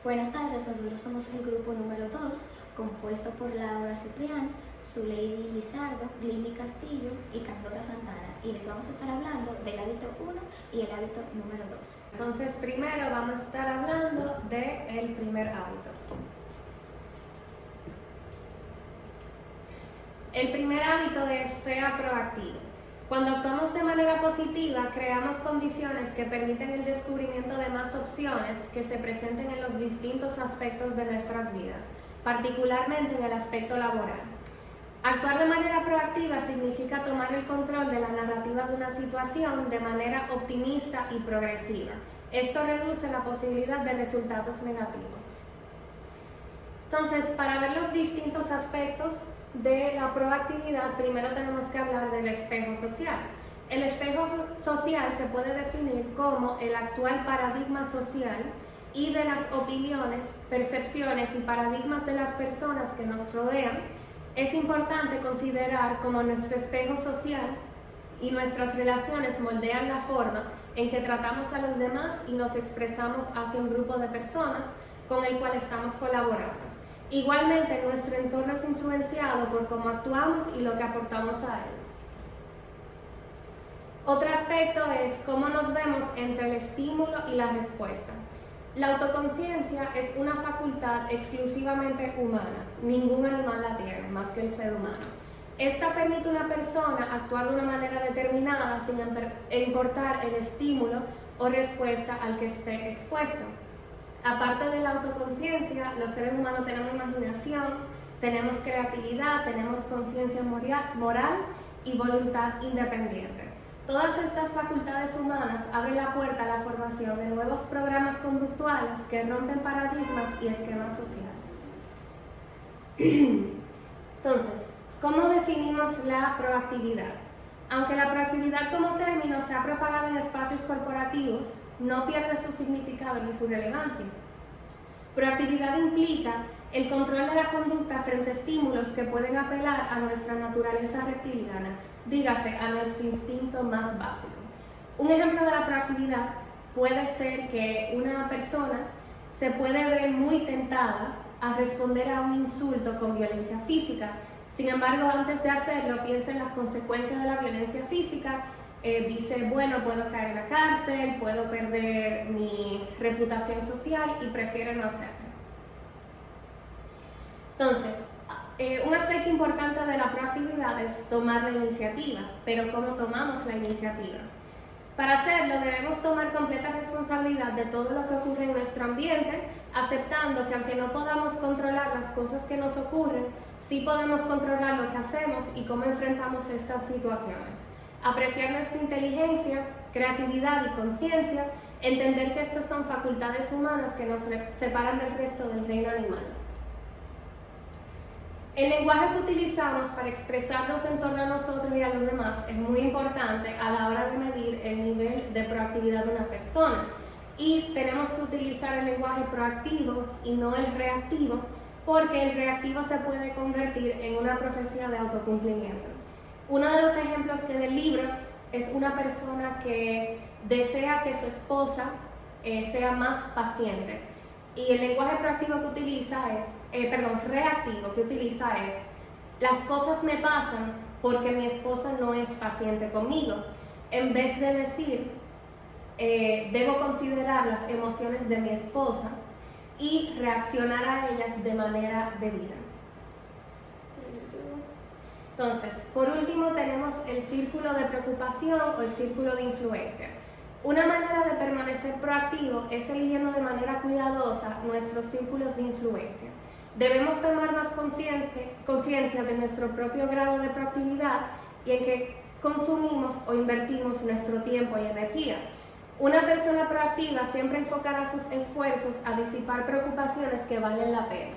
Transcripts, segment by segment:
Buenas tardes, nosotros somos el grupo número 2, compuesto por Laura Ciprián, Zuleidi Lizardo, Glimi Castillo y Candora Santana, y les vamos a estar hablando del hábito 1 y el hábito número 2. Entonces, primero vamos a estar hablando del primer hábito. El primer hábito es ser proactivo. Cuando actuamos de manera positiva, creamos condiciones que permiten el descubrimiento de más opciones que se presenten en los distintos aspectos de nuestras vidas, particularmente en el aspecto laboral. Actuar de manera proactiva significa tomar el control de la narrativa de una situación de manera optimista y progresiva. Esto reduce la posibilidad de resultados negativos. Entonces, para ver los distintos aspectos de la proactividad, primero tenemos que hablar del espejo social. El espejo social se puede definir como el actual paradigma social y de las opiniones, percepciones y paradigmas de las personas que nos rodean. Es importante considerar cómo nuestro espejo social y nuestras relaciones moldean la forma en que tratamos a los demás y nos expresamos hacia un grupo de personas con el cual estamos colaborando. Igualmente, nuestro entorno es influenciado por cómo actuamos y lo que aportamos a él. Otro aspecto es cómo nos vemos entre el estímulo y la respuesta. La autoconciencia es una facultad exclusivamente humana. Ningún animal la tiene, más que el ser humano. Esta permite a una persona actuar de una manera determinada sin importar el estímulo o respuesta al que esté expuesto. Aparte de la autoconciencia, los seres humanos tenemos imaginación, tenemos creatividad, tenemos conciencia moral y voluntad independiente. Todas estas facultades humanas abren la puerta a la formación de nuevos programas conductuales que rompen paradigmas y esquemas sociales. Entonces, ¿cómo definimos la proactividad? Aunque la proactividad como término se ha propagado en espacios corporativos, no pierde su significado ni su relevancia. Proactividad implica el control de la conducta frente a estímulos que pueden apelar a nuestra naturaleza reptiliana, dígase, a nuestro instinto más básico. Un ejemplo de la proactividad puede ser que una persona se puede ver muy tentada a responder a un insulto con violencia física. Sin embargo, antes de hacerlo, piensa en las consecuencias de la violencia física, dice, bueno, puedo caer en la cárcel, puedo perder mi reputación social y prefiere no hacerlo. Entonces, un aspecto importante de la proactividad es tomar la iniciativa, pero ¿cómo tomamos la iniciativa? Para hacerlo debemos tomar completa responsabilidad de todo lo que ocurre en nuestro ambiente, aceptando que aunque no podamos controlar las cosas que nos ocurren, sí podemos controlar lo que hacemos y cómo enfrentamos estas situaciones. Apreciar nuestra inteligencia, creatividad y conciencia, entender que estas son facultades humanas que nos separan del resto del reino animal. El lenguaje que utilizamos para expresarnos en torno a nosotros y a los demás es muy importante a la hora de medir el nivel de proactividad de una persona. Y tenemos que utilizar el lenguaje proactivo y no el reactivo, porque el reactivo se puede convertir en una profecía de autocumplimiento. Uno de los ejemplos que del libro es una persona que desea que su esposa sea más paciente. Y el lenguaje proactivo que utiliza reactivo que utiliza es, las cosas me pasan porque mi esposa no es paciente conmigo. En vez de decir, debo considerar las emociones de mi esposa y reaccionar a ellas de manera debida. Entonces, por último tenemos el círculo de preocupación o el círculo de influencia. Una manera de permanecer proactivo es eligiendo de manera cuidadosa nuestros círculos de influencia. Debemos tomar más conciencia de nuestro propio grado de proactividad y en qué consumimos o invertimos nuestro tiempo y energía. Una persona proactiva siempre enfocará sus esfuerzos a disipar preocupaciones que valen la pena.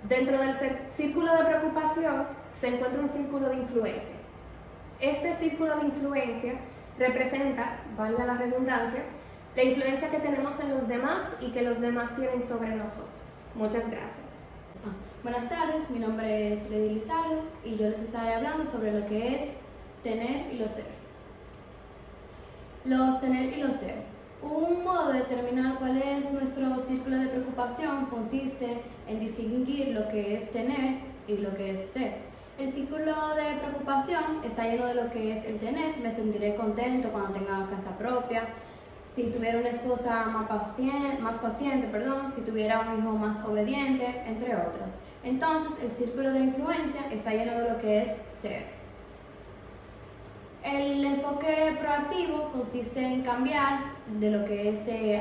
Dentro del círculo de preocupación se encuentra un círculo de influencia. Este círculo de influencia representa, valga la redundancia, la influencia que tenemos en los demás y que los demás tienen sobre nosotros. Muchas gracias. Buenas tardes, mi nombre es Zuleidi Lizardo y yo les estaré hablando sobre lo que es tener y lo ser. Los tener y los ser. Un modo de determinar cuál es nuestro círculo de preocupación consiste en distinguir lo que es tener y lo que es ser. El círculo de preocupación está lleno de lo que es el tener. Me sentiré contento cuando tenga casa propia, si tuviera una esposa más paciente, si tuviera un hijo más obediente, entre otras. Entonces, el círculo de influencia está lleno de lo que es ser. El enfoque proactivo consiste en cambiar de lo que es de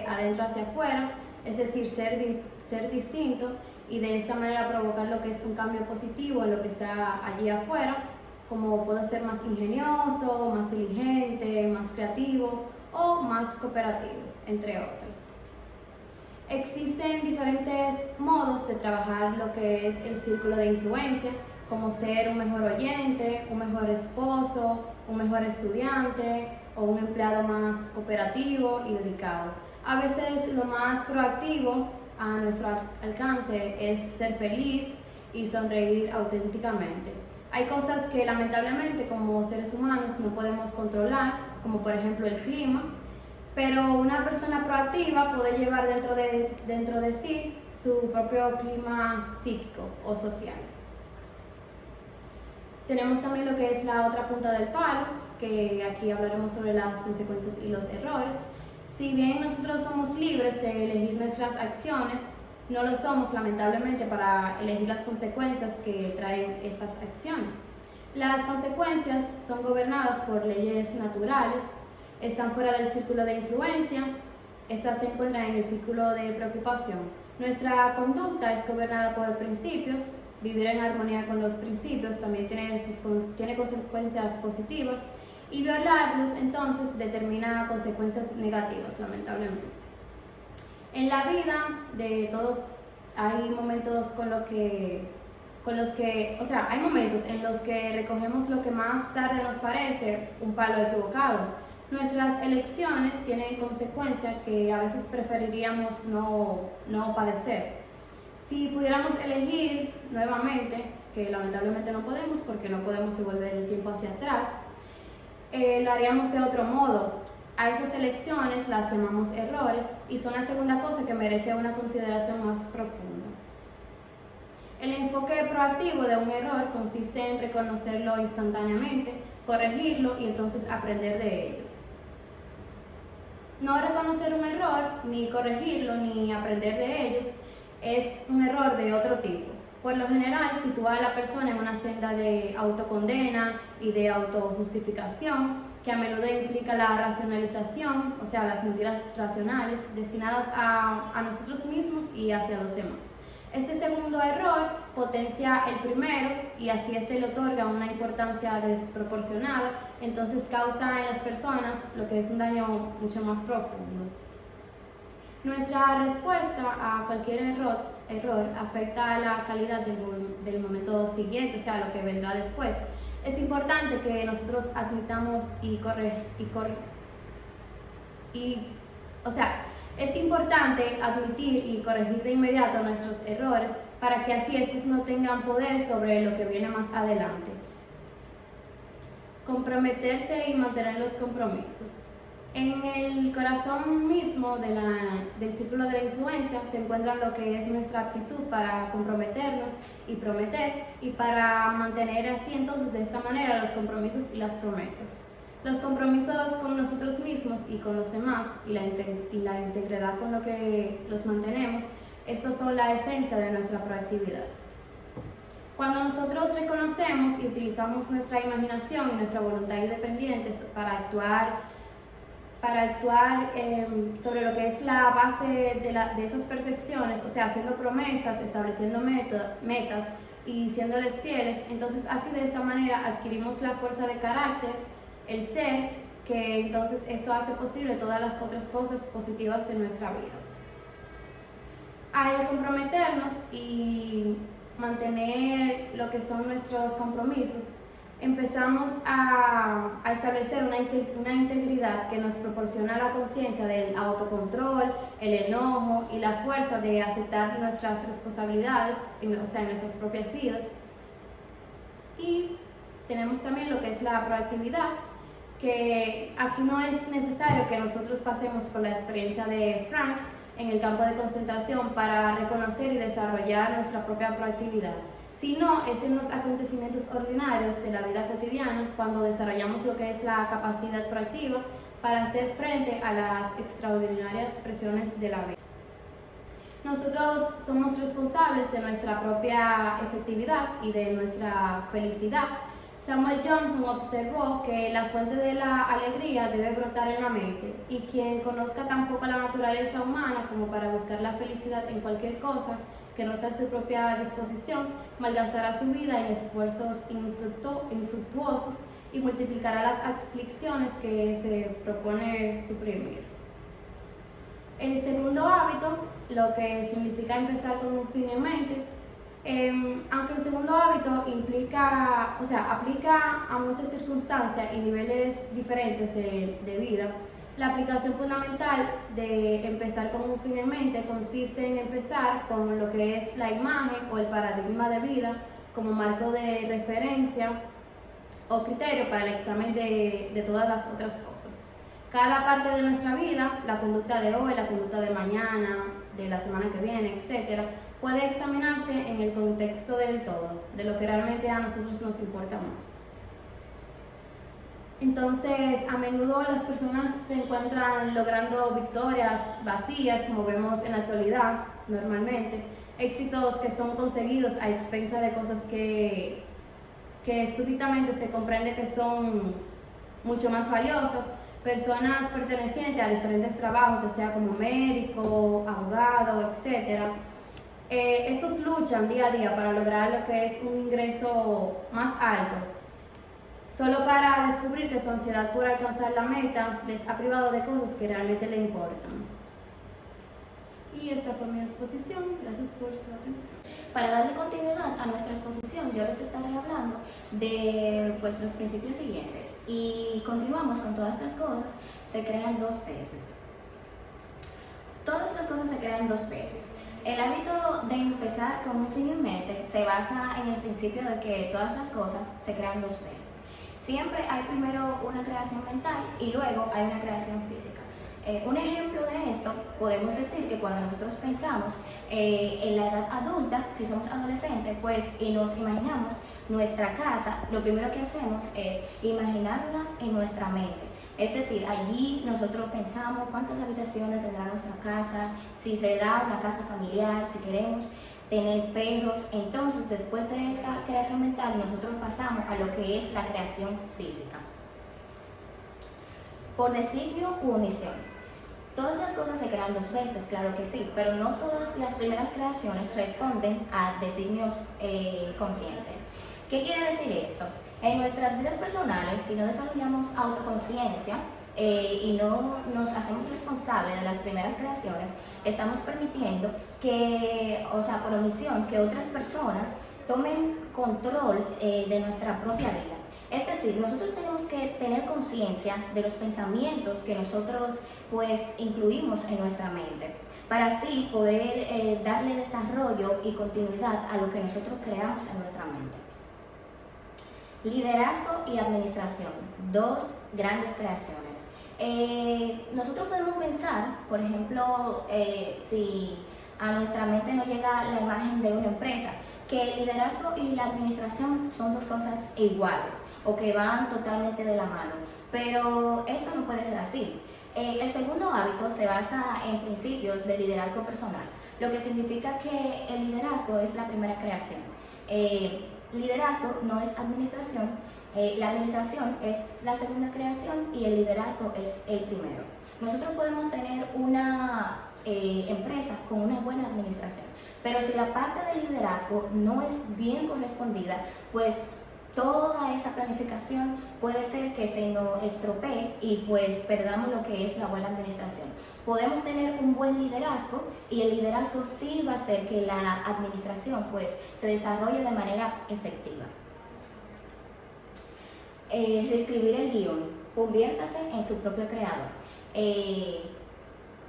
adentro hacia afuera, es decir, ser distinto, y de esta manera provocar lo que es un cambio positivo en lo que está allí afuera, como puedo ser más ingenioso, más diligente, más creativo o más cooperativo, entre otros. Existen diferentes modos de trabajar lo que es el círculo de influencia, como ser un mejor oyente, un mejor esposo, un mejor estudiante o un empleado más cooperativo y dedicado. A veces lo más proactivo a nuestro alcance es ser feliz y sonreír auténticamente. Hay cosas que lamentablemente como seres humanos no podemos controlar, como por ejemplo el clima, pero una persona proactiva puede llevar dentro de sí su propio clima psíquico o social. Tenemos también lo que es la otra punta del palo, que aquí hablaremos sobre las consecuencias y los errores. Si bien nosotros somos libres de elegir nuestras acciones, no lo somos lamentablemente para elegir las consecuencias que traen esas acciones. Las consecuencias son gobernadas por leyes naturales, están fuera del círculo de influencia, estas se encuentran en el círculo de preocupación. Nuestra conducta es gobernada por principios. Vivir en armonía con los principios también tiene consecuencias positivas, y violarlos entonces determina consecuencias negativas, lamentablemente. En la vida de todos hay momentos hay momentos en los que recogemos lo que más tarde nos parece un palo equivocado. Nuestras elecciones tienen consecuencias que a veces preferiríamos no padecer. Si pudiéramos elegir nuevamente, que lamentablemente no podemos porque no podemos devolver el tiempo hacia atrás, lo haríamos de otro modo. A esas elecciones las llamamos errores y son la segunda cosa que merece una consideración más profunda. El enfoque proactivo de un error consiste en reconocerlo instantáneamente, corregirlo y entonces aprender de ellos. No reconocer un error, ni corregirlo, ni aprender de ellos, es un error de otro tipo. Por lo general, sitúa a la persona en una senda de autocondena y de autojustificación, que a menudo implica la racionalización, o sea, las mentiras racionales destinadas a nosotros mismos y hacia los demás. Este segundo error potencia el primero y así este le otorga una importancia desproporcionada, entonces causa en las personas lo que es un daño mucho más profundo. Nuestra respuesta a cualquier error afecta a la calidad del momento siguiente, o sea, lo que vendrá después. Es importante que nosotros admitamos es importante admitir y corregir de inmediato nuestros errores para que así estos no tengan poder sobre lo que viene más adelante. Comprometerse y mantener los compromisos. En el corazón mismo del círculo de la influencia se encuentra lo que es nuestra actitud para comprometernos y prometer, y para mantener así entonces de esta manera los compromisos y las promesas. Los compromisos con nosotros mismos y con los demás y la integridad con lo que los mantenemos, estos son la esencia de nuestra proactividad. Cuando nosotros reconocemos y utilizamos nuestra imaginación y nuestra voluntad independientes para actuar sobre lo que es la base de esas percepciones, o sea, haciendo promesas, estableciendo metas y siéndoles fieles, entonces así de esta manera adquirimos la fuerza de carácter, el ser, que entonces esto hace posible todas las otras cosas positivas de nuestra vida. Al comprometernos y mantener lo que son nuestros compromisos, empezamos a establecer una integridad que nos proporciona la conciencia del autocontrol, el enojo y la fuerza de aceptar nuestras responsabilidades, o sea, en nuestras propias vidas. Y tenemos también lo que es la proactividad, que aquí no es necesario que nosotros pasemos por la experiencia de Frank en el campo de concentración para reconocer y desarrollar nuestra propia proactividad, sino es en los acontecimientos ordinarios de la vida cotidiana cuando desarrollamos lo que es la capacidad proactiva para hacer frente a las extraordinarias presiones de la vida. Nosotros somos responsables de nuestra propia efectividad y de nuestra felicidad. Samuel Johnson observó que la fuente de la alegría debe brotar en la mente, y quien conozca tan poco la naturaleza humana como para buscar la felicidad en cualquier cosa que no sea su propia disposición, malgastará su vida en esfuerzos infructuosos y multiplicará las aflicciones que se propone suprimir. El segundo hábito, lo que significa empezar con un fin en mente, aunque el segundo hábito aplica a muchas circunstancias y niveles diferentes de vida, la aplicación fundamental de empezar con un fin en mente consiste en empezar con lo que es la imagen o el paradigma de vida como marco de referencia o criterio para el examen de todas las otras cosas. Cada parte de nuestra vida, la conducta de hoy, la conducta de mañana, de la semana que viene, etc., puede examinarse en el contexto del todo, de lo que realmente a nosotros nos importa más. Entonces, a menudo las personas se encuentran logrando victorias vacías, como vemos en la actualidad, normalmente, éxitos que son conseguidos a expensas de cosas que súbitamente se comprende que son mucho más valiosas. Personas pertenecientes a diferentes trabajos, ya sea como médico, abogado, etc. Estos luchan día a día para lograr lo que es un ingreso más alto, solo para descubrir que su ansiedad por alcanzar la meta les ha privado de cosas que realmente le importan. Y esta fue mi exposición. Gracias por su atención. Para darle continuidad a nuestra exposición, yo les estaré hablando de los principios siguientes. Y continuamos con todas las cosas, se crean dos peces. Todas las cosas se crean dos peces. El hábito de empezar con un fin en mente se basa en el principio de que todas las cosas se crean dos peces. Siempre hay primero una creación mental y luego hay una creación física. Un ejemplo de esto, podemos decir que cuando nosotros pensamos en la edad adulta, si somos adolescentes, y nos imaginamos nuestra casa, lo primero que hacemos es imaginarlas en nuestra mente. Es decir, allí nosotros pensamos cuántas habitaciones tendrá nuestra casa, si será una casa familiar, si queremos tener perros. Entonces, después de esa creación mental, nosotros pasamos a lo que es la creación física. Por designio u omisión. Todas las cosas se crean dos veces, claro que sí, pero no todas las primeras creaciones responden a designios conscientes. ¿Qué quiere decir esto? En nuestras vidas personales, si no desarrollamos autoconciencia y no nos hacemos responsables de las primeras creaciones, estamos permitiendo que, por omisión, que otras personas tomen control de nuestra propia vida. Es decir, nosotros tenemos que tener conciencia de los pensamientos que nosotros incluimos en nuestra mente, para así poder darle desarrollo y continuidad a lo que nosotros creamos en nuestra mente. Liderazgo y administración, dos grandes creaciones. Nosotros podemos pensar, por ejemplo, si a nuestra mente no llega la imagen de una empresa, que el liderazgo y la administración son dos cosas iguales o que van totalmente de la mano, pero esto no puede ser así. El segundo hábito se basa en principios de liderazgo personal, lo que significa que el liderazgo es la primera creación. Liderazgo no es administración, la administración es la segunda creación y el liderazgo es el primero. Nosotros podemos tener una empresa con una buena administración, pero si la parte del liderazgo no es bien correspondida, toda esa planificación puede ser que se nos estropee y perdamos lo que es la buena administración. Podemos tener un buen liderazgo y el liderazgo sí va a hacer que la administración se desarrolle de manera efectiva. Reescribir el guión, conviértase en su propio creador.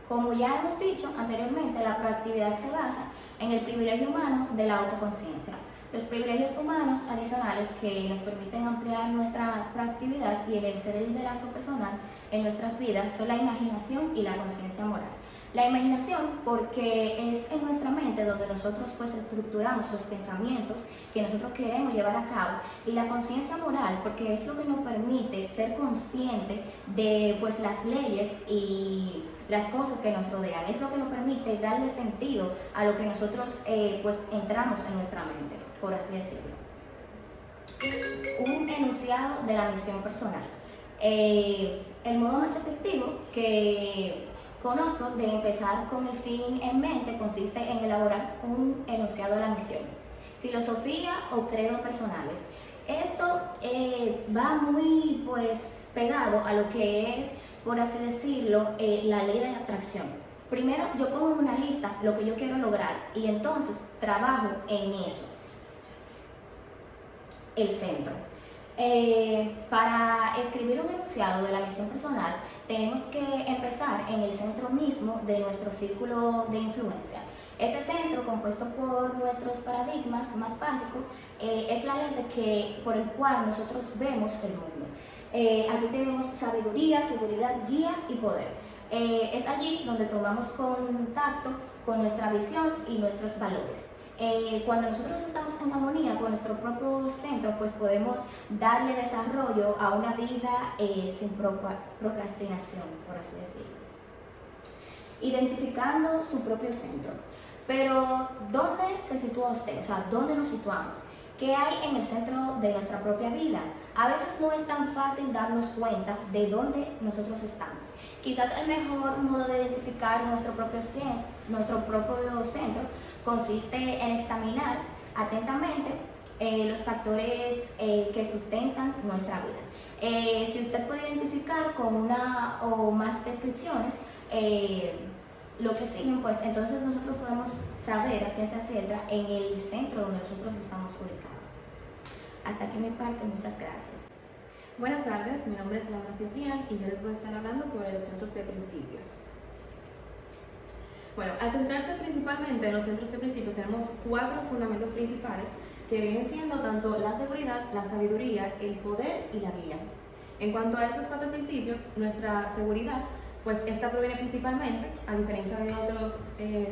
Como ya hemos dicho anteriormente, la proactividad se basa en el privilegio humano de la autoconciencia. Los privilegios humanos adicionales que nos permiten ampliar nuestra proactividad y ejercer el liderazgo personal en nuestras vidas son la imaginación y la conciencia moral. La imaginación porque es en nuestra mente donde nosotros pues estructuramos los pensamientos que nosotros queremos llevar a cabo, y la conciencia moral porque es lo que nos permite ser consciente de pues las leyes y las cosas que nos rodean, es lo que nos permite darle sentido a lo que nosotros pues entramos en nuestra mente, por así decirlo. Un enunciado de la misión personal. El modo más efectivo que conozco de empezar con el fin en mente consiste en elaborar un enunciado de la misión, filosofía o credo personales. Esto va muy pues pegado a lo que es, por así decirlo, la ley de la atracción. Primero yo pongo en una lista lo que yo quiero lograr y entonces trabajo en eso. El centro. Para escribir un enunciado de la misión personal tenemos que empezar en el centro mismo de nuestro círculo de influencia. Ese centro, compuesto por nuestros paradigmas más básicos, es la lente por el cual nosotros vemos el mundo. Aquí tenemos sabiduría, seguridad, guía y poder. Es allí donde tomamos contacto con nuestra visión y nuestros valores. Cuando nosotros estamos en armonía con nuestro propio centro, pues podemos darle desarrollo a una vida sin procrastinación, por así decirlo. Identificando su propio centro. Pero, ¿dónde se sitúa usted? O sea, ¿dónde nos situamos? ¿Qué hay en el centro de nuestra propia vida? A veces no es tan fácil darnos cuenta de dónde nosotros estamos. Quizás el mejor modo de identificar nuestro propio centro consiste en examinar atentamente los factores que sustentan nuestra vida. Si usted puede identificar con una o más descripciones lo que siguen, pues entonces nosotros podemos saber a ciencia cierta en el centro donde nosotros estamos ubicados. Hasta aquí mi parte, muchas gracias. Buenas tardes, mi nombre es Laura Ciprián y yo les voy a estar hablando sobre los centros de principios. Bueno, al centrarse principalmente en los centros de principios tenemos 4 fundamentos principales que vienen siendo tanto la seguridad, la sabiduría, el poder y la guía. En cuanto a esos 4 principios, nuestra seguridad, pues esta proviene principalmente, a diferencia de otros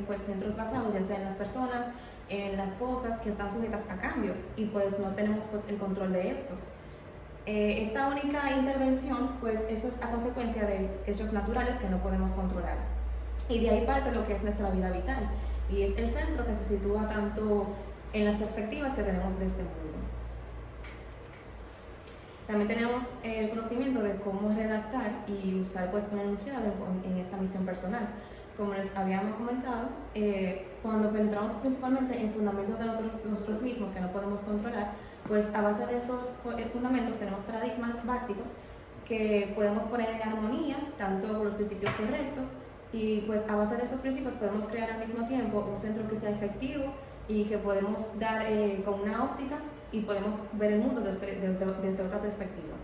pues, centros basados ya sea en las personas, en las cosas que están sujetas a cambios y pues no tenemos pues el control de estos. Esta única intervención, pues eso es a consecuencia de hechos naturales que no podemos controlar. Y de ahí parte lo que es nuestra vida vital, y es el centro que se sitúa tanto en las perspectivas que tenemos de este mundo. También tenemos el conocimiento de cómo redactar y usar pues un enunciado en esta misión personal. Como les habíamos comentado, cuando penetramos principalmente en fundamentos de nosotros mismos que no podemos controlar, pues a base de estos fundamentos tenemos paradigmas básicos que podemos poner en armonía, tanto los principios correctos, y pues a base de esos principios podemos crear al mismo tiempo un centro que sea efectivo y que podemos dar con una óptica y podemos ver el mundo desde otra perspectiva.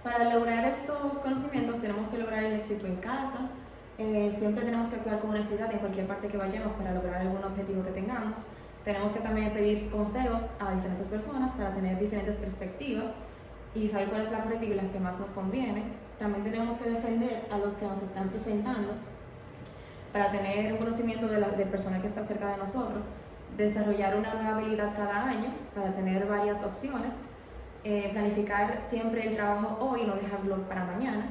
Para lograr estos conocimientos tenemos que lograr el éxito en casa, siempre tenemos que actuar con honestidad en cualquier parte que vayamos para lograr algún objetivo que tengamos. Tenemos que también pedir consejos a diferentes personas para tener diferentes perspectivas y saber cuál es la correcta y las que más nos conviene. También tenemos que defender a los que nos están presentando para tener un conocimiento del personal que está cerca de nosotros, desarrollar una nueva habilidad cada año para tener varias opciones, planificar siempre el trabajo hoy y no dejarlo para mañana,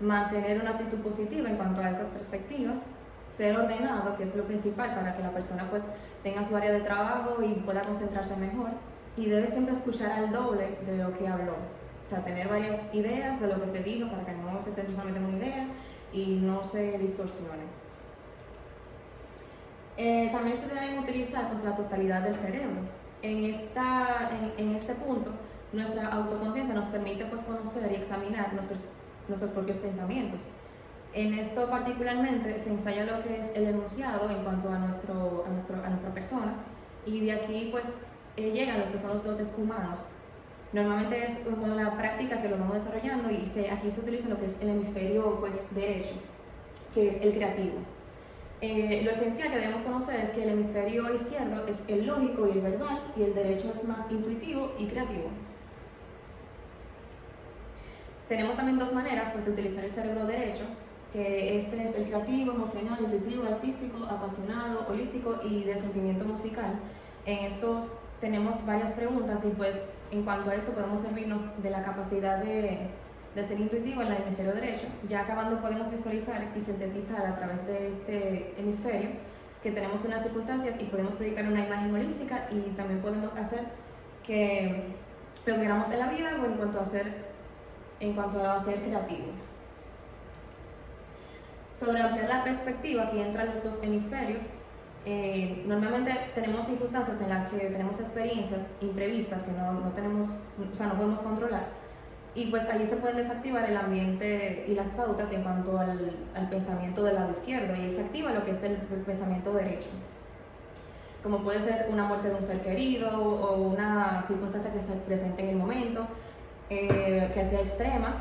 mantener una actitud positiva en cuanto a esas perspectivas, ser ordenado, que es lo principal para que la persona pues tenga su área de trabajo y pueda concentrarse mejor, y debe siempre escuchar al doble de lo que habló, o sea, tener varias ideas de lo que se dijo para que no se centre solamente en una idea y no se distorsione. También se deben utilizar pues, la totalidad del cerebro. En este punto, nuestra autoconciencia nos permite pues, conocer y examinar nuestros propios pensamientos. En esto particularmente se ensaya lo que es el enunciado en cuanto a nuestra persona, y de aquí pues llegan los que son los dotes humanos. Normalmente es con la práctica que lo vamos desarrollando y aquí se utiliza lo que es el hemisferio pues, derecho, que es el creativo. Lo esencial que debemos conocer es que el hemisferio izquierdo es el lógico y el verbal, y el derecho es más intuitivo y creativo. Tenemos también dos maneras pues, de utilizar el cerebro derecho, que este es el creativo, emocional, intuitivo, artístico, apasionado, holístico y de sentimiento musical. En estos tenemos varias preguntas y pues en cuanto a esto podemos servirnos de la capacidad de ser intuitivo en el hemisferio derecho. Ya acabando podemos visualizar y sintetizar a través de este hemisferio que tenemos unas circunstancias y podemos proyectar una imagen holística, y también podemos hacer que lo que queramos en la vida o en cuanto a ser creativo. Sobre ampliar la perspectiva, aquí entran los dos hemisferios. Normalmente tenemos circunstancias en las que tenemos experiencias imprevistas que no podemos controlar, y pues allí se pueden desactivar el ambiente y las pautas en cuanto al pensamiento del lado izquierdo, y se activa lo que es el pensamiento derecho, como puede ser una muerte de un ser querido o una circunstancia que esté presente en el momento, que sea extrema.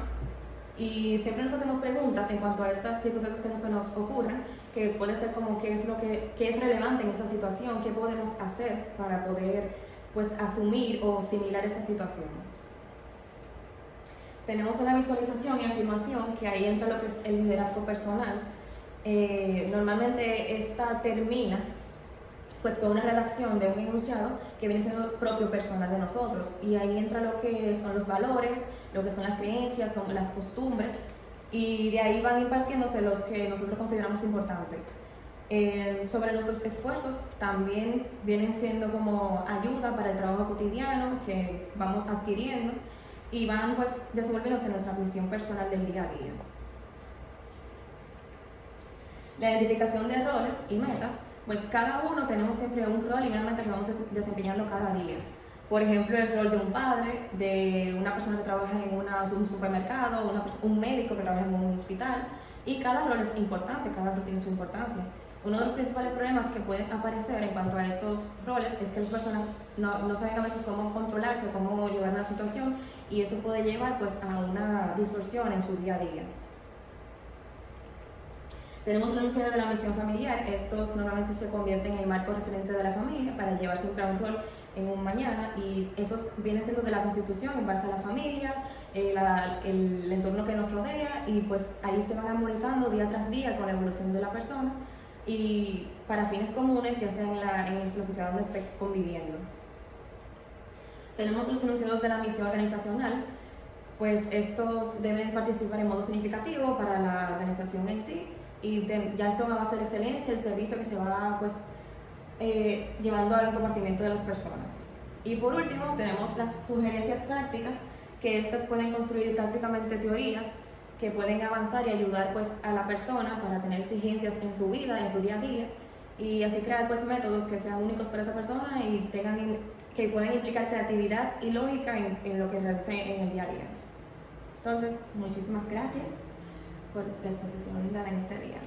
Y siempre nos hacemos preguntas en cuanto a estas circunstancias que nos ocurren, que puede ser como qué es relevante en esa situación, qué podemos hacer para poder pues asumir o asimilar esa situación. Tenemos una visualización y afirmación, que ahí entra lo que es el liderazgo personal. Normalmente esta termina pues con una redacción de un enunciado que viene siendo propio personal de nosotros, y ahí entra lo que son los valores, lo que son las creencias, como las costumbres, y de ahí van impartiéndose los que nosotros consideramos importantes. Sobre nuestros esfuerzos también vienen siendo como ayuda para el trabajo cotidiano que vamos adquiriendo, y van pues desenvolviéndose en nuestra misión personal del día a día. La identificación de roles y metas, pues cada uno tenemos siempre un rol y una meta que vamos desempeñando cada día. Por ejemplo, el rol de un padre, de una persona que trabaja en un supermercado, un médico que trabaja en un hospital, y cada rol es importante, cada rol tiene su importancia. Uno de los principales problemas que pueden aparecer en cuanto a estos roles es que las personas no saben a veces cómo controlarse, cómo llevar una situación, y eso puede llevar pues, a una distorsión en su día a día. Tenemos la necesidad de la misión familiar. Estos normalmente se convierten en el marco referente de la familia para llevar siempre a un rol en un mañana, y esos vienen siendo de la Constitución en base a la familia, el entorno que nos rodea, y pues ahí se van armonizando día tras día con la evolución de la persona y para fines comunes, ya sea en la sociedad donde esté conviviendo. Tenemos los enunciados de la misión organizacional, pues estos deben participar en modo significativo para la organización en sí, y ya son a base de la excelencia, el servicio que se va pues, llevando al compartimiento de las personas. Y por último tenemos las sugerencias prácticas, que estas pueden construir prácticamente teorías que pueden avanzar y ayudar pues, a la persona para tener exigencias en su vida, en su día a día, y así crear pues, métodos que sean únicos para esa persona y que puedan implicar creatividad y lógica en lo que realice en el día a día. Entonces, muchísimas gracias por la exposición dada en este día.